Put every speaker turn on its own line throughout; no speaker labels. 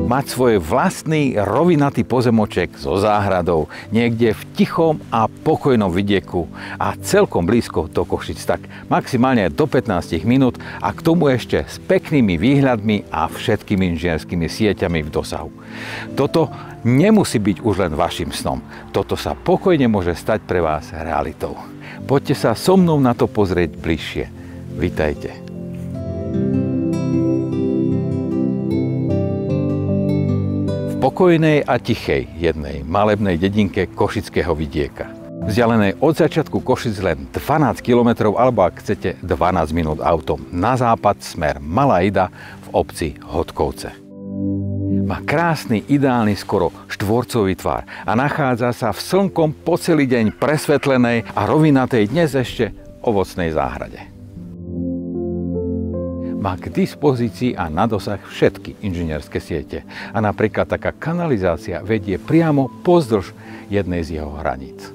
mať svoj vlastný rovinatý pozemoček so záhradou niekde v tichom a pokojnom vidieku a celkom blízko do Košic, tak maximálne do 15 minút a k tomu ešte s peknými výhľadmi a všetkými inžinierskými sieťami v dosahu. Toto nemusí byť už len vašim snom. Toto sa pokojne môže stať pre vás realitou. Poďte sa so mnou na to pozrieť bližšie. Vitajte. V pokojnej a tichej jednej malebnej dedinke košického vidieka. Vzdialenej od začiatku Košic len 12 km alebo ak chcete 12 minút autom na západ smer Malá Ida v obci Hodkovce. Má krásny, ideálny, skoro štvorcový tvar a nachádza sa v slnkom po celý deň presvetlenej a rovinatej dnes ešte ovocnej záhrade. Má k dispozícii a na dosah všetky inžinierské siete a napríklad taká kanalizácia vedie priamo pozdĺž jednej z jeho hraníc.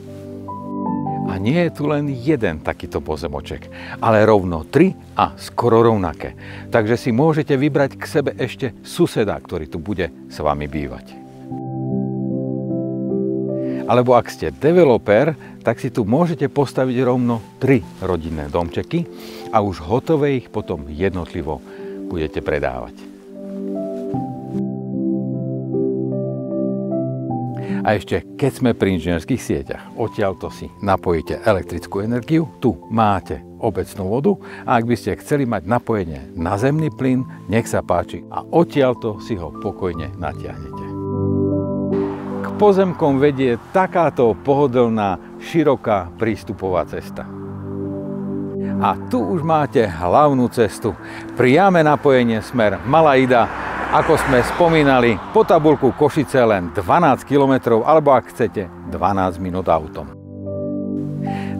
A nie je tu len jeden takýto pozemoček, ale rovno 3 a skoro rovnaké. Takže si môžete vybrať k sebe ešte suseda, ktorý tu bude s vami bývať. Alebo ak ste developer, tak si tu môžete postaviť rovno 3 rodinné domčeky a už hotové ich potom jednotlivo budete predávať. A ešte, keď sme pri inžinierských sieťach, odtiaľto si napojíte elektrickú energiu, tu máte obecnú vodu a ak by ste chceli mať napojenie na zemný plyn, nech sa páči a odtiaľto si ho pokojne natiahnete. K pozemkom vedie takáto pohodlná, široká prístupová cesta. A tu už máte hlavnú cestu, priame napojenie smer Malá Ida. Ako sme spomínali, po tabuľku Košice len 12 km alebo ak chcete 12 minút autom.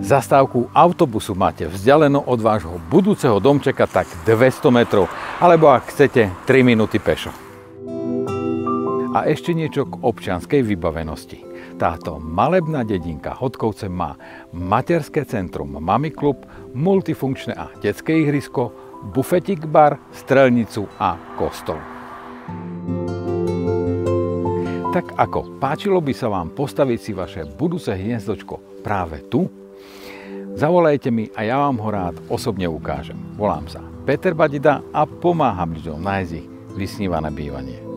Zastávku autobusu máte vzdialeno od vášho budúceho domčeka tak 200 metrov alebo ak chcete 3 minúty pešo. A ešte niečo k občianskej vybavenosti. Táto malebná dedinka Hodkovce má materské centrum, mamiklub, multifunkčné a detské ihrisko, bufetik bar, strelnicu a kostol. Tak ako, páčilo by sa vám postaviť si vaše budúce hniezdočko práve tu? Zavolajte mi a ja vám ho rád osobne ukážem. Volám sa Peter Badida a pomáham ľuďom nájsť ich vysnívané bývanie.